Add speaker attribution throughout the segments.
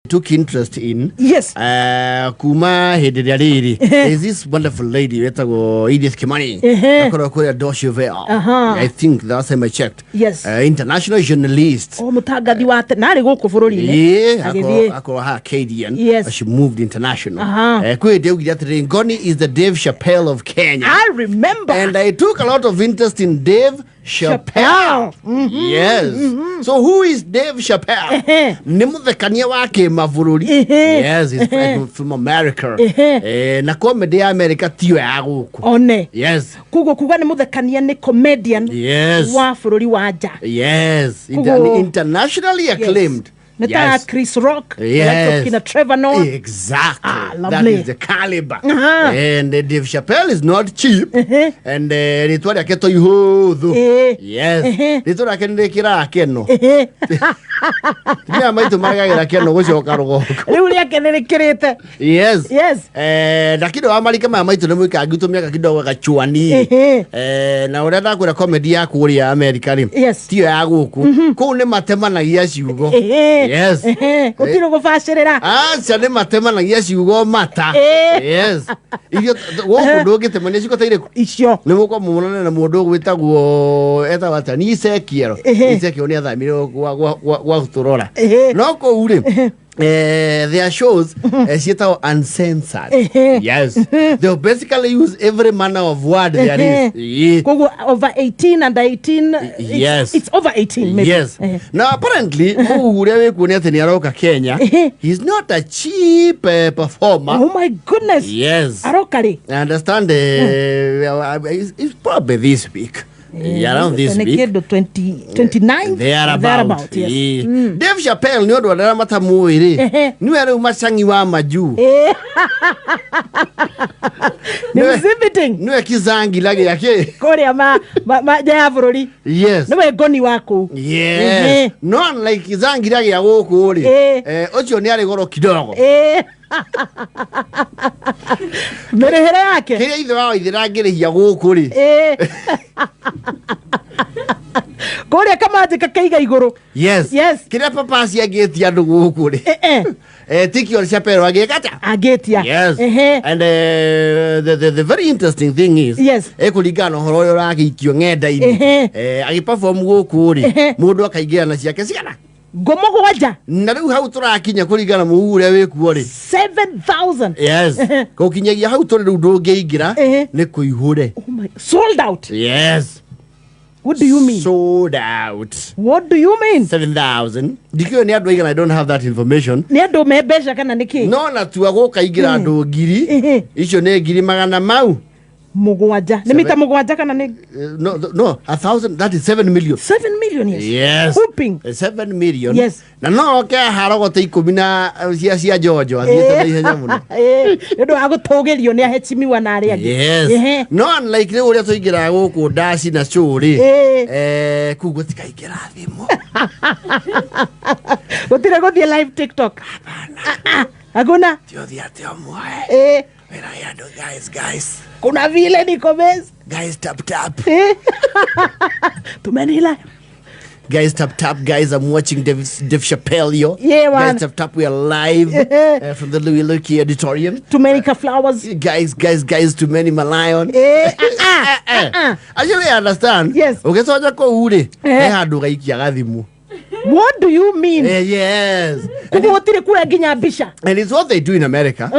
Speaker 1: took interest in.
Speaker 2: Yes.
Speaker 1: Kuma Hederiri. There's this wonderful lady, Edith Kimani. I think the last time I checked.
Speaker 2: Yes.
Speaker 1: International journalist.
Speaker 2: Oh, mutagadi wa nari goko furori.
Speaker 1: Yeah, ako Acadian.
Speaker 2: Yes.
Speaker 1: She moved international. Ngoni is the Dave Chappelle of Kenya.
Speaker 2: I remember.
Speaker 1: And I took a lot of interest in Dave Chappelle. Yes. So who is Dave Chappelle? Nimuvekania wake mavururi. Yes, he's from America. Na comedy ya America tiyo ya guku.
Speaker 2: One.
Speaker 1: Yes.
Speaker 2: Kugo kuga nimuvekania ni comedian.
Speaker 1: Yes.
Speaker 2: Wa fururi waja.
Speaker 1: Yes. Internationally acclaimed.
Speaker 2: Yes. Yes. Chris Rock.
Speaker 1: Yes.
Speaker 2: Trevor Noah.
Speaker 1: Exactly.
Speaker 2: Lovely.
Speaker 1: That is the caliber. And Dave Chappelle is not cheap. And Ritori aketo yuhudhu. Yes. Ritori akende kira akeno. Nia maitu magagira keno gushoka rugoko.
Speaker 2: Riu ria kenere kirite.
Speaker 1: Yes.
Speaker 2: Yes.
Speaker 1: Lakini Amerika ma maitu nemwika agitumia kidogo gachuani. Na urenda kwira comedy ya kuri America ri.
Speaker 2: Yes.
Speaker 1: Tiyo ya guku. Ku ne matemanagia ciugo. Yes.
Speaker 2: Kutiro gufashirira.
Speaker 1: Chane matemanagia ciugo mata. Yes. Iyo woku ndogite mane ciko taire ku.
Speaker 2: Icio.
Speaker 1: Nimuko mumunane na mundu gwitagwo eta watani Isekiero. Isekiero ni athamire wa uturora. No ko uri. Their shows are uncensored. Yes. They basically use every manner of word there is.
Speaker 2: Over 18 and 18.
Speaker 1: Yes.
Speaker 2: It's over 18 maybe.
Speaker 1: Yes. Now apparently, Kenya, he's not a cheap performer.
Speaker 2: Oh my goodness.
Speaker 1: Yes.
Speaker 2: Arokari.
Speaker 1: I understand it's probably this week. Around this week.
Speaker 2: 29.
Speaker 1: Thereabout.
Speaker 2: Yes.
Speaker 1: Dave Chappelle ni odo adara mata muiri. Ni were umasangi wa maju.
Speaker 2: Ni exhibiting.
Speaker 1: Ni ekizangi lagi yake.
Speaker 2: Kore ma ya bururi.
Speaker 1: Yes.
Speaker 2: Ni we goni wako.
Speaker 1: Yes. No like kizangi lagi ya goko uri. Ocho ni ari goro kidogo.
Speaker 2: Merehere yake.
Speaker 1: Kile ithe wao ithirangirihia goko ri.
Speaker 2: Kore kama atika kaiga iguru.
Speaker 1: Yes.
Speaker 2: Yes.
Speaker 1: Kile papa si ageti andu goko ri. Tiki or Chappelle agekata.
Speaker 2: Agetia.
Speaker 1: Yes. And the very interesting thing is,
Speaker 2: yes.
Speaker 1: Ekuligano horo ragikio ngenda-ini. Agiperform goko ri. Mundu akaigira na ciake ciana.
Speaker 2: Gomogo waja.
Speaker 1: Na riu hau turakinya kuringana muhure wiku ri
Speaker 2: 7,000.
Speaker 1: Yes. Gokinyagia hau turi riu ndungeingira ni kuihure.
Speaker 2: Oh my, sold out.
Speaker 1: Yes.
Speaker 2: What do you mean?
Speaker 1: Sold out.
Speaker 2: What do you mean?
Speaker 1: 7,000. Dikio ni andu igana, I don't have that information.
Speaker 2: Ni andu mebesha kana niki?
Speaker 1: No na tuwa gukaingira andu ngiri. Icio ni ngiri magana mau.
Speaker 2: Mugwaja. Nimita mugwaja kana ni?
Speaker 1: No, 1,000. That is 7 million.
Speaker 2: 7 million, yes.
Speaker 1: Yes.
Speaker 2: Whooping.
Speaker 1: 7 million.
Speaker 2: Yes.
Speaker 1: Na no ke haro te 10 na cia Jojo athiete na ihenya muno.
Speaker 2: Ndu agutogerio ni ahechimiwa na ari angi.
Speaker 1: Yes. No unlike le uria tuingira guku dashi na churi. Kugo tikaingira thimu.
Speaker 2: Gutire guthie live TikTok. Aguna.
Speaker 1: Tio thiate omwe. When I had guys.
Speaker 2: Kuna vile niko best.
Speaker 1: Guys tap.
Speaker 2: Tumenila.
Speaker 1: Guys tap. Guys, I'm watching Dave Chappelle.
Speaker 2: Yeah, man.
Speaker 1: Guys tap. We are live from the Louis Lucky Auditorium.
Speaker 2: Tumenika Flowers.
Speaker 1: Guys, too many Malayon. Actually, I understand.
Speaker 2: Yes.
Speaker 1: Okay, so I go ure. Hadu gaikia gathimu.
Speaker 2: What do you mean?
Speaker 1: Yes.
Speaker 2: And
Speaker 1: it's what they do in America.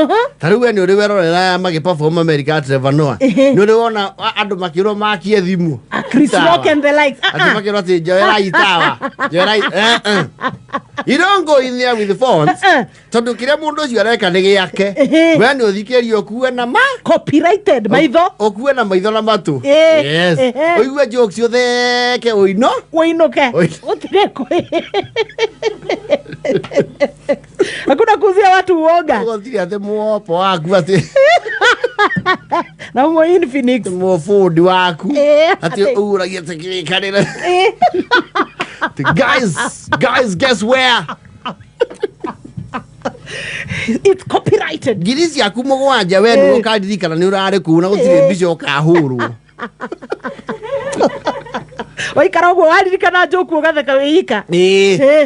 Speaker 1: Taruwe ni uriwero na perform America Trevor Noah. Ni uriwona andu makiro makie thimu.
Speaker 2: Chris Rock and the likes.
Speaker 1: Ati makiro ati joera itawa. Joera You don't go in there with the phones. Tondu kire mundu ucio areka ni giake. We ni uthikerio okuwe na ma
Speaker 2: copyrighted maitho.
Speaker 1: Okuwe na maitho na matu. Yes. Oigwe jokes yothe ke uino.
Speaker 2: Uinoke. Utireko. Hakuna kuzia watu uoga.
Speaker 1: Ngotiri ate muopo waku ati.
Speaker 2: Na mo Infinix.
Speaker 1: Mo food waku. Ati uragia tekikanira. Guys, guess where?
Speaker 2: It's copyrighted.
Speaker 1: Girisi yaku mugwanja we ni ukadirikana ni urare ku na gutire bicho kahuru.
Speaker 2: waikara uguo waririkana njoku ugatheka wĩika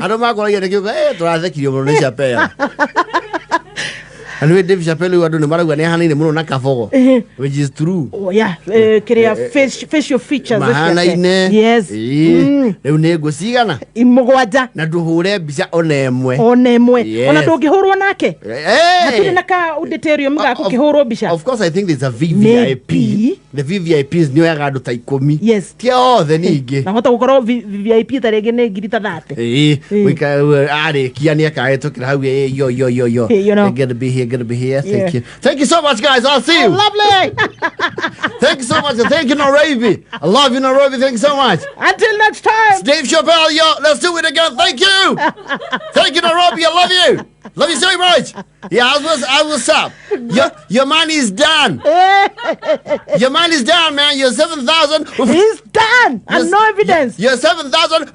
Speaker 1: andũ makoragia nĩ kiuga tũrathekirio mũno nĩ Chappelle and we Dave Chappelle wadu ne maragwa ne hanine muno na kafogo which is true.
Speaker 2: Oh yeah, krea facial features
Speaker 1: mahanaine.
Speaker 2: Yes.
Speaker 1: Leo ne gosigana
Speaker 2: imugwaja
Speaker 1: na duhure bica onemwe
Speaker 2: ona ndungihurwo nake hatire naka auditorium gako kihurwo bica.
Speaker 1: Of course I think there's a VVIP. The VVIPs nio yaga andu ta 10.
Speaker 2: Yes.
Speaker 1: Tia othe ningi
Speaker 2: na hota gukorwo VIP tarege ne ngirita 30
Speaker 1: wika ari kiania kaetukira hau yo get to be here. Thank you. Thank you so much, guys. I'll see you.
Speaker 2: Lovely.
Speaker 1: Thank you so much. Thank you, Nairobi. I love you, Nairobi. Thank you so much.
Speaker 2: Until next time.
Speaker 1: It's Dave Chappelle, yo. Let's do it again. Thank you. Thank you, Nairobi. I love you. Love you so much. Yeah, I will stop. Your money is done. Your money is done, man. You're 7,000.
Speaker 2: He's done. And no evidence.
Speaker 1: You're 7,000.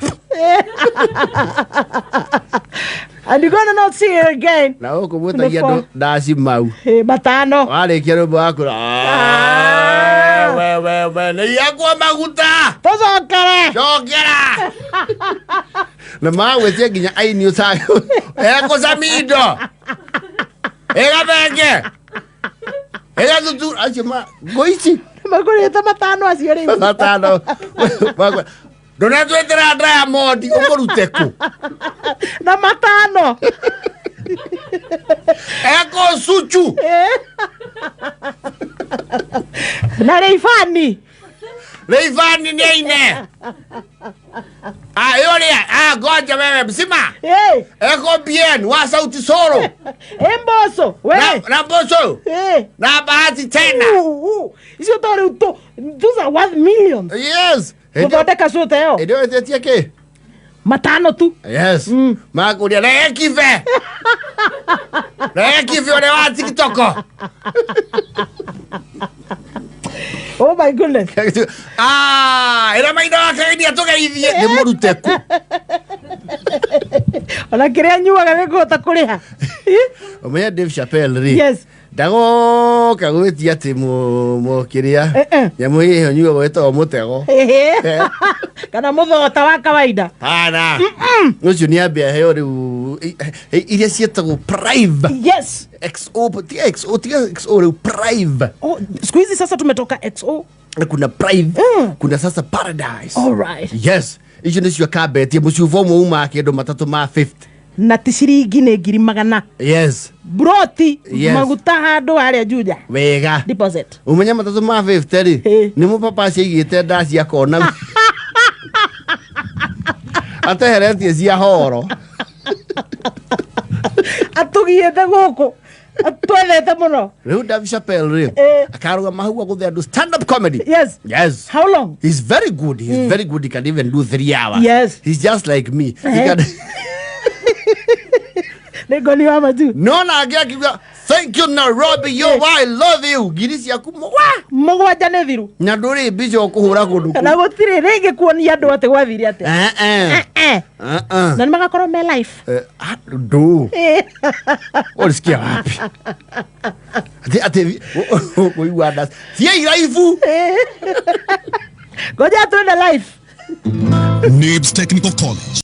Speaker 2: And you're gonna not see her again.
Speaker 1: Na huko muta yado dasi mau.
Speaker 2: Matano.
Speaker 1: Wale kero bako. We. Na yakwa maguta. Shokera. Na mawe tia ginya ai ni usayo. Eko samido. Ega benge. Ega tutu achima goichi.
Speaker 2: Magoreta matano asiore.
Speaker 1: Matano. Dona tu etera dra modi omoruteko.
Speaker 2: Na matano.
Speaker 1: Eko suchu.
Speaker 2: Na Reifani
Speaker 1: neine. Yoria, goja wewe msima. Eko bien, wa sauti soro.
Speaker 2: Mbosso, we.
Speaker 1: Na Mbosso. Na bahati tena.
Speaker 2: Isio tore uto. Those are worth millions.
Speaker 1: Yes.
Speaker 2: Kutoteka sote yo.
Speaker 1: Edio etia ke?
Speaker 2: Matano tu.
Speaker 1: Yes. Makuria na ekive. Na ekive ole wa TikTok.
Speaker 2: Oh my goodness.
Speaker 1: Era mai da kaidi atoka hivi de moruteko.
Speaker 2: Ona kiria nyuaga gikota kuriha.
Speaker 1: Omeya Dave Chappelle ri.
Speaker 2: Yes.
Speaker 1: Dago kagweti ati mo kiria. Ya muhihe nyuga gwetwa mutego.
Speaker 2: Kana muthota wa kawaida.
Speaker 1: Pana. Ucio ni ambia heo riu iria cietagwo private.
Speaker 2: Yes.
Speaker 1: XO riu private.
Speaker 2: Oh, squeeze sasa tumetoka XO.
Speaker 1: Kuna private. Kuna sasa paradise.
Speaker 2: All right.
Speaker 1: Yes. Icio nicio kabeti mucio mo uma kendo matatu ma 50.
Speaker 2: Na tishiringi ne ngiri magana.
Speaker 1: Yes.
Speaker 2: Broti. Yes. Maguta handu haria Juja.
Speaker 1: Wega.
Speaker 2: Deposit.
Speaker 1: Umenya matatu ma 50 ri. Ni mu papa ciigite ndasi akona. Ateheretie cia horo.
Speaker 2: Atugiete guku. Atwelete muno.
Speaker 1: Riu Dave Chappelle ri. Akaruga mahua guthia andu stand up comedy.
Speaker 2: Yes.
Speaker 1: Yes.
Speaker 2: How long?
Speaker 1: He's very good. He's very good. He can even do 3 hours.
Speaker 2: Yes.
Speaker 1: He's just like me. He can
Speaker 2: Negoni wa maju.
Speaker 1: No na agiakiga thank you Nairobi yo I love you. Girisi yaku
Speaker 2: mogwa jane thiru.
Speaker 1: Na nduri bijo kuhura gundu.
Speaker 2: Na gutire rege kuonia andu ate gwathiri ate. Na nimagakorwo me life.
Speaker 1: Do. Olisikia wapi? Ate kuigwa das. Sia iraifu.
Speaker 2: Goja tuende life.
Speaker 3: Nibs Technical College.